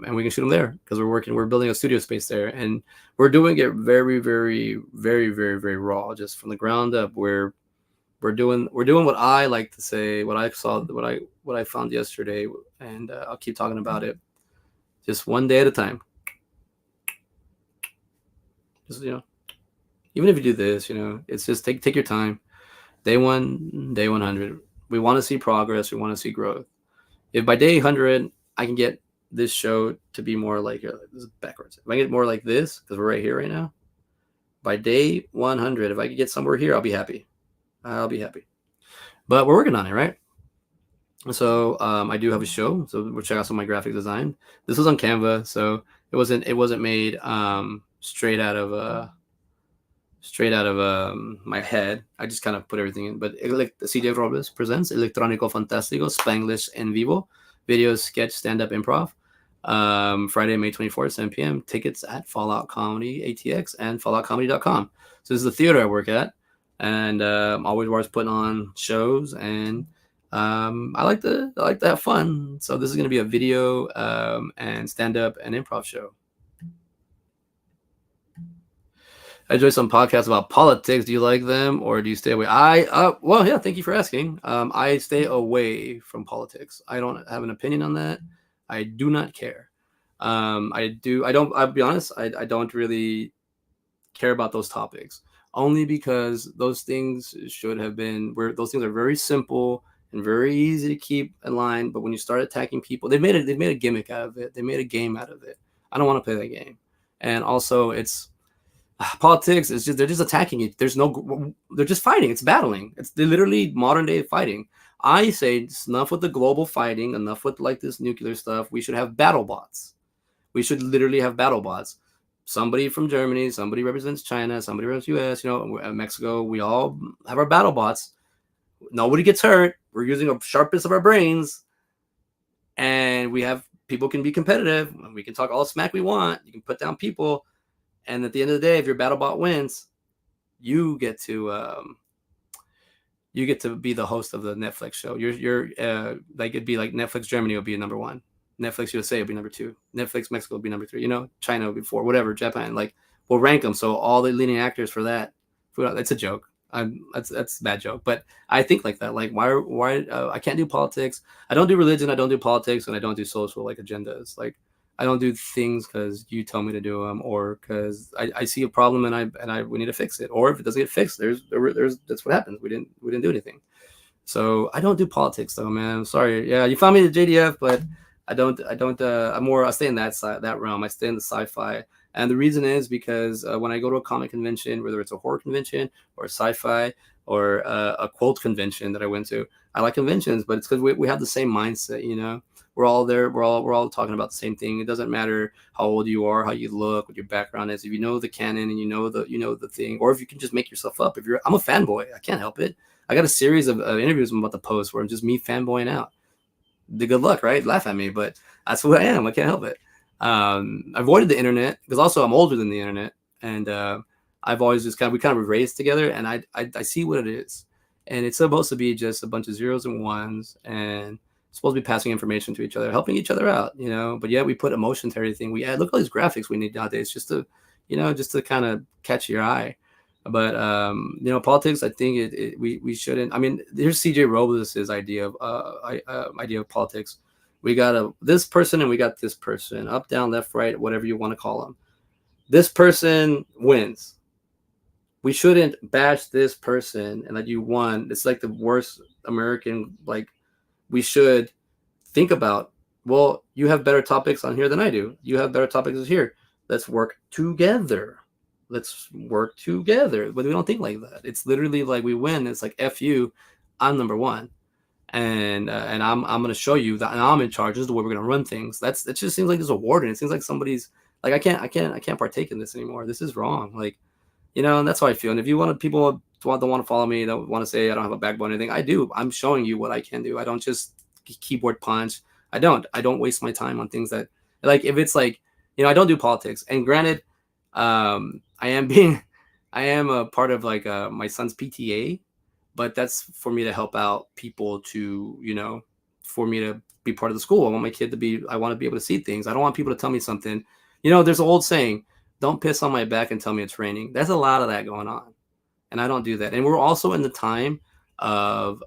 and we can shoot them there, because we're building a studio space there, and we're doing it very, very, very, very, very raw, just from the ground up. We're doing what I like to say, what I saw, what I found yesterday, and I'll keep talking about it, just one day at a time. Just even if you do this, it's just take your time. Day 1, day 100. We want to see progress. We want to see growth. If by day 100 I can get this show to be more like, this is backwards. If I get more like this, because we're right here right now, by day 100, if I could get somewhere here, I'll be happy. But we're working on it, right? So I do have a show. So we'll check out some of my graphic design. This was on Canva, so it wasn't made straight out of my head. I just kind of put everything in. But CJ Robles presents Electrónico Fantástico Spanglish en Vivo, video, sketch, stand-up, improv. Friday, May 24th, 7 p.m. Tickets at Fallout Comedy ATX and falloutcomedy.com. So this is the theater I work at, and always putting on shows, and I like to have fun. So this is going to be a video and stand up and improv show. I enjoy some podcasts about politics. Do you like them or do you stay away? Well, yeah, thank you for asking. I stay away from politics. I don't have an opinion on that. I do not care. I'll be honest, I don't really care about those topics only because those things should have been where those things are very simple and very easy to keep in line. But when you start attacking people, they've made a gimmick out of it. They made a game out of it. I don't want to play that game. And also it's politics is just they're just attacking it. They're just fighting. It's battling. They're literally modern day fighting. I say enough with the global fighting, enough with like this nuclear stuff. We should have battle bots. We should literally have battle bots. Somebody from Germany, somebody represents China, somebody represents US, Mexico. We all have our battle bots. Nobody gets hurt. We're using the sharpest of our brains, and we have people can be competitive. We can talk all the smack we want. You can put down people. And at the end of the day, if your battle bot wins, you get to be the host of the Netflix show. You're like it'd be like Netflix Germany will be number one, Netflix USA will be number two, Netflix Mexico will be number three. China will be four, whatever. Japan, like we'll rank them. So all the leading actors for that. It's a joke. That's a bad joke, but I think like that. Like why I can't do politics. I don't do religion. I don't do politics, and I don't do social like agendas. Like I don't do things because you tell me to do them, or because I see a problem and we need to fix it. Or if it doesn't get fixed, there's that's what happens. We didn't do anything. So I don't do politics though, man. I'm sorry. Yeah, you found me the JDF, but I don't. I stay in that realm. I stay in the sci-fi, and the reason is because when I go to a comic convention, whether it's a horror convention or a sci-fi or a quote convention that I went to, I like conventions, but it's because we have the same mindset. We're all there. We're all talking about the same thing. It doesn't matter how old you are, how you look, what your background is. If you know the canon and you know the thing, or if you can just make yourself up. I'm a fanboy. I can't help it. I got a series of interviews I'm about to post where I'm just me fanboying out. The good luck, right? Laugh at me, but that's who I am. I can't help it. I avoided the internet because also I'm older than the internet, and I've always just we kind of raised together, and I see what it is, and it's supposed to be just a bunch of zeros and ones, and supposed to be passing information to each other, helping each other out, But yeah, we put emotion to everything. We add look at all these graphics we need nowadays just to kind of catch your eye. But politics. I think we shouldn't. I mean, here's CJ Robles' idea of politics. We got this person and we got this person, up, down, left, right, whatever you want to call them. This person wins. We shouldn't bash this person and that you won. It's like the worst American like. We should think about, well, you have better topics on here than I do. You have better topics here. Let's work together. But we don't think like that. It's literally like we win. It's like F you, I'm number one. And I'm going to show you that I'm in charge. This is the way we're going to run things. It just seems like there's a warden. It seems like somebody's like, I can't partake in this anymore. This is wrong. Like, and that's how I feel. And if you want people don't want to follow me, don't want to say I don't have a backbone or anything, I do. I'm showing you what I can do. I don't just keyboard punch. I don't waste my time on things that like if it's like, I don't do politics. And granted, I am a part of like my son's PTA, but that's for me to help out people to, for me to be part of the school. I want to be able to see things. I don't want people to tell me something. There's an old saying, don't piss on my back and tell me it's raining. There's a lot of that going on. And I don't do that. And we're also in the time of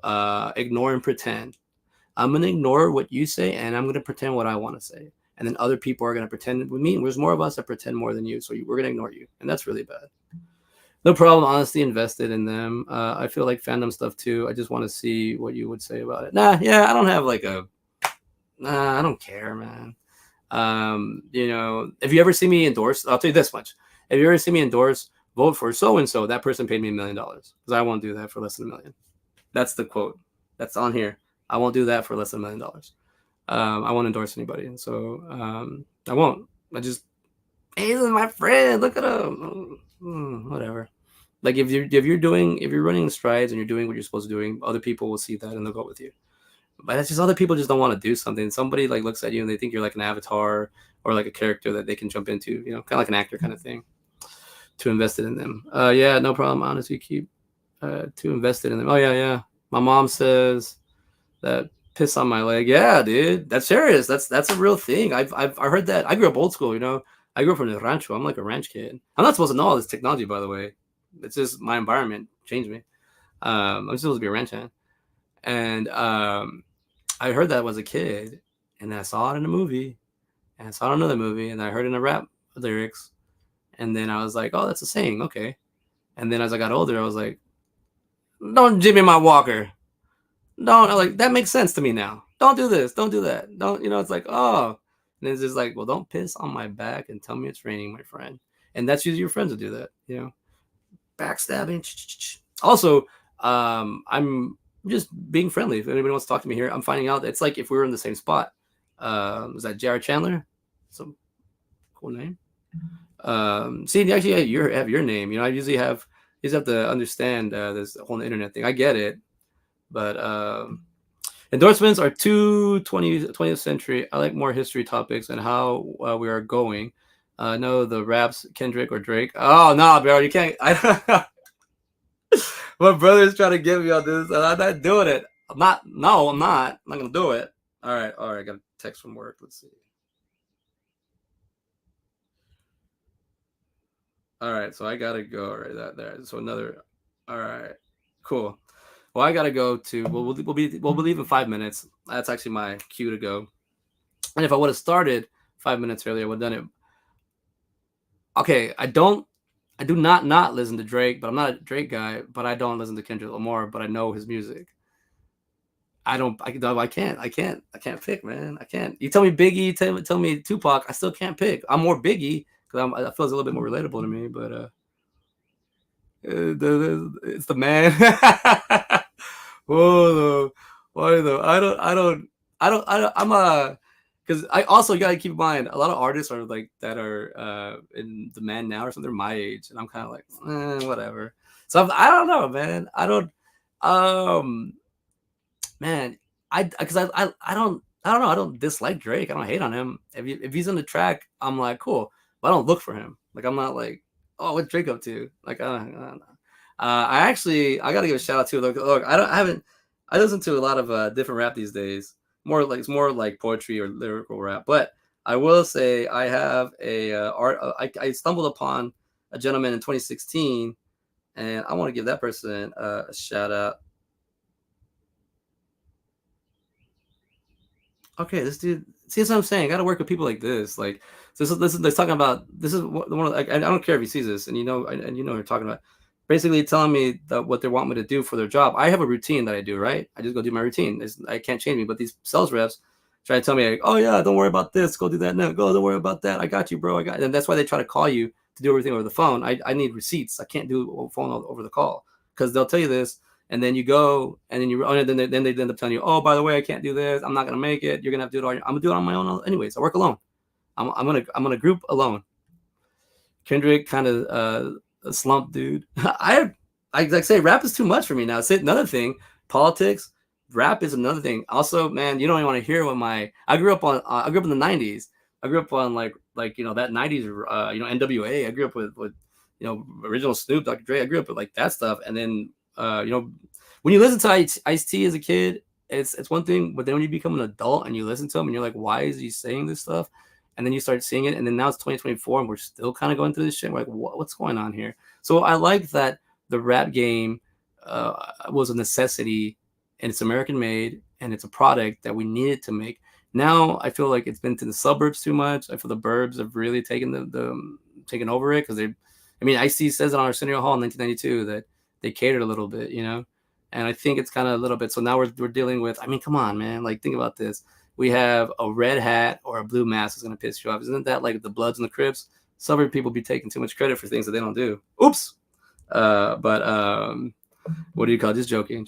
ignore and pretend. I'm going to ignore what you say and I'm going to pretend what I want to say. And then other people are going to pretend with me. And there's more of us that pretend more than you. So we're going to ignore you. And that's really bad. No problem. Honestly, invested in them. I feel like fandom stuff too. I just want to see what you would say about it. I don't have I don't care, man. If you ever see me endorse, I'll tell you this much. If you ever see me endorse, vote for so-and-so, that person paid me $1 million because I won't do that for less than $1 million. That's the quote that's on here. I won't do that for less than $1 million. I won't endorse anybody. And so, I won't, hey, this is my friend. Look at him. Whatever. Like if you're running the strides and you're doing what you're supposed to be doing, other people will see that and they'll go with you. But that's just other people just don't want to do something. Somebody like looks at you and they think you're like an avatar or like a character that they can jump into, kind of like an actor kind of thing. To invest it in them. Yeah, no problem. Honestly, keep too invested in them. Oh yeah. My mom says That piss on my leg. Yeah, dude. That's serious. That's a real thing. I heard that. I grew up old school, you know. I grew up in a rancho. I'm like a ranch kid. I'm not supposed to know all this technology, by the way. It's just my environment changed me. I'm supposed to be a ranch hand. And I heard that as a kid, and I saw it in a movie, and I saw it in another movie, and I heard it in a rap lyrics, and then I was like, oh, that's a saying, okay. And then as I got older, I was like, don't Jimmy my walker. Don't like that makes sense to me now. Don't do this. Don't do that. Don't it's like oh, and it's just like well, don't piss on my back and tell me it's raining, my friend. And that's usually your friends will do that. Backstabbing. Also, I'm just being friendly. If anybody wants to talk to me here, I'm finding out it's like if we were in the same spot. Was that J.R. Chandler? Some cool name. See, actually, have your name. I usually have to understand this whole internet thing. I get it, but endorsements are too 20th century. I like more history topics and how we are going. No, the raps, Kendrick or Drake. Oh, no, bro, you can't. My brother's trying to get me on this, and I'm not doing it. I'm not. No, I'm not. I'm not going to do it. All right. I got a text from work. Let's see. All right. So I got to go right there. So another. All right. Cool. Well, I gotta go to. We'll be leaving 5 minutes. That's actually my cue to go. And if I would have started 5 minutes earlier, I would have done it. Okay, I do not listen to Drake, but I'm not a Drake guy. But I don't listen to Kendrick Lamar, but I know his music. I don't. I can't pick, man. I can't. You tell me Biggie, tell me Tupac. I still can't pick. I'm more Biggie because I feel it's a little bit more relatable to me. But it's the man. Whoa, why though? I'm a because I also got to keep in mind a lot of artists are like that are in demand now or something. They're my age, and I'm kind of like whatever. So I don't know, man. I don't. Um, man, I don't know. I don't dislike Drake. I don't hate on him. If he's on the track, I'm like cool. But I don't look for him. Like I'm not like oh what's Drake up to? Like I don't know. I gotta give a shout out to look. I haven't I listen to a lot of different rap these days. It's more like poetry or lyrical rap. But I will say I have a art. I stumbled upon a gentleman in 2016, and I want to give that person a shout out. Okay, this dude. See, that's what I'm saying. I got to work with people like this. Like this is talking about. This is one of. Like, I don't care if he sees this, and what you're talking about. Basically, telling me that what they want me to do for their job. I have a routine that I do. Right. I just go do my routine. I can't change me. But these sales reps try to tell me, like, oh yeah, don't worry about this. Go do that. No, go. Don't worry about that. I got you, bro. I got. And that's why they try to call you to do everything over the phone. I need receipts. I can't do phone over the call because they'll tell you this and then you go and then then they end up telling you, oh, by the way, I can't do this. I'm not gonna make it. You're gonna have to do it. I'm gonna do it on my own anyways. I work alone. I'm gonna group alone. Kendrick kind of a slump, dude. I like say rap is too much for me now. Say another thing, politics. Rap is another thing. Also, man, you don't even want to hear what I grew up on. I grew up in the '90s. I grew up on like that '90s NWA. I grew up with original Snoop, Dr. Dre. I grew up with like that stuff, and then when you listen to Ice T as a kid, it's one thing, but then when you become an adult and you listen to him and you're like, why is he saying this stuff? And then you start seeing it, and then now it's 2024, and we're still kind of going through this shit. We're like, what's going on here? So I like that the rap game was a necessity, and it's American made, and it's a product that we needed to make. Now I feel like it's been to the suburbs too much. I feel the burbs have really taken taken over it because Ice-T says it on Arsenio Hall in 1992 that they catered a little bit, and I think it's kind of a little bit. So now we're dealing with. I mean, come on, man. Like, think about this. We have a red hat or a blue mask is going to piss you off. Isn't that like the Bloods and the Crips? Suburb people be taking too much credit for things that they don't do. Oops. But what do you call it? Just joking.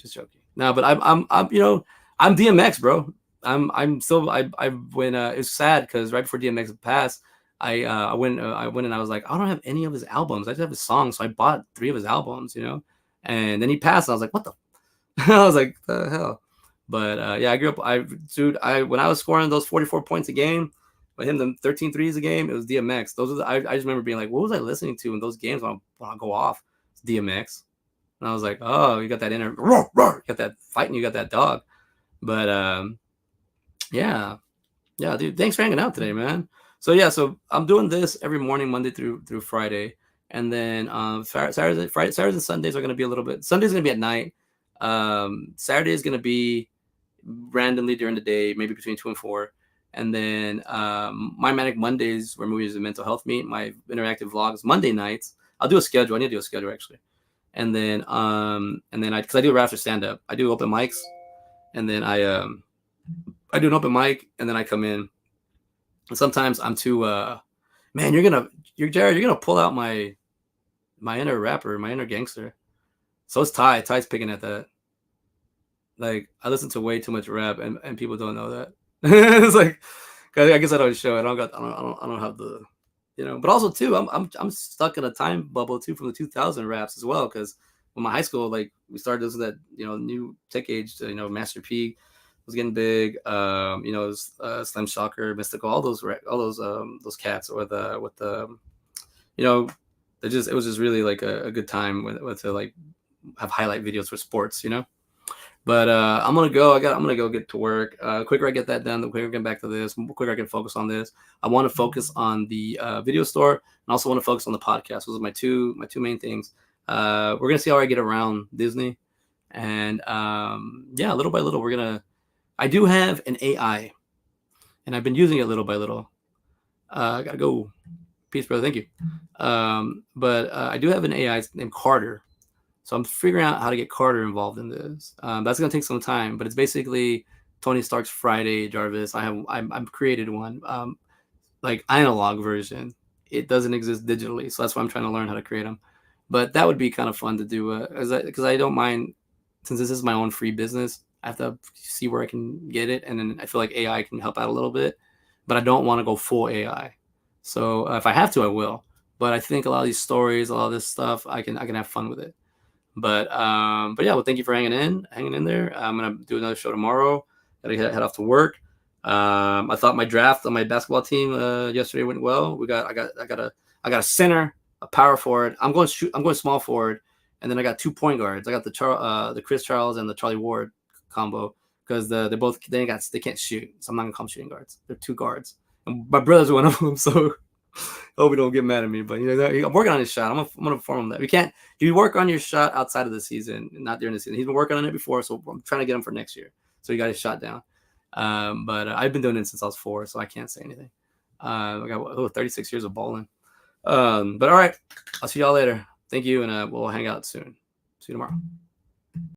No, but I'm DMX, bro. I'm still I when it's sad because right before DMX passed, I went and I was like, I don't have any of his albums. I just have his songs. So I bought 3 of his albums, and then he passed. And I was like, what the? I was like, the hell. But yeah, I grew up. When I was scoring those 44 points a game, with him the 13 threes a game, it was DMX. I just remember being like, what was I listening to in those games when I go off? It's DMX. And I was like, oh, you got that inner, you got that fight, and you got that dog. But yeah, yeah, dude. Thanks for hanging out today, man. So yeah, so I'm doing this every morning, Monday through Friday, and then Saturdays and Sundays are gonna be a little bit. Sunday's gonna be at night. Saturday is gonna be randomly during the day, maybe between 2 and 4. And then my Manic Mondays, where movies and mental health meet, my interactive vlogs Monday nights. I'll do a schedule. I need to do a schedule actually. And then because I do it right after stand up, I do open mics, and then I do an open mic, and then I come in. And sometimes I'm too man, you're Jared, you're gonna pull out my inner rapper, my inner gangster. So it's Ty. Ty's picking at that. Like I listen to way too much rap, and people don't know that. It's like I guess I don't show it. I don't have the, But also too, I'm stuck in a time bubble too from the 2000 raps as well. Because when my high school, like we started listening to that new tech age, Master P was getting big. Slim Shocker, Mystical, all those cats, or the with the you know it was just really like a good time with to like have highlight videos for sports. But I'm gonna go. I'm gonna go get to work. Quicker I get that done, the quicker I get back to this. The quicker I can focus on this. I want to focus on the video store, and also want to focus on the podcast. Those are my two main things. We're gonna see how I get around Disney, and yeah, little by little, we're gonna. I do have an AI, and I've been using it little by little. I gotta go. Peace, brother. Thank you. But I do have an AI named Carter. So I'm figuring out how to get Carter involved in this. That's gonna take some time, but it's basically Tony Stark's Friday Jarvis. I've created one, like analog version. It doesn't exist digitally, so that's why I'm trying to learn how to create them. But that would be kind of fun to do, because I don't mind, since this is my own free business. I have to see where I can get it, and then I feel like AI can help out a little bit, but I don't want to go full AI. So if I have to, I will. But I think a lot of these stories, a lot of this stuff, I can have fun with it. But yeah, well, thank you for hanging in there. I'm gonna do another show tomorrow. Gotta head off to work. I thought my draft on my basketball team yesterday went well. I got a center, a power forward. I'm going small forward, and then I got 2 point guards. I got the Chris Charles and the Charlie Ward combo, because they can't shoot, so I'm not gonna call them shooting guards. They're 2 guards. And my brother's one of them, so hope he don't get mad at me. But I'm working on his shot. I'm gonna perform him that. We can't. You work on your shot outside of the season, not during the season. He's been working on it before, so I'm trying to get him for next year. So he got his shot down. But I've been doing it since I was 4, so I can't say anything. I got 36 years of balling. But all right, I'll see y'all later. Thank you, and we'll hang out soon. See you tomorrow.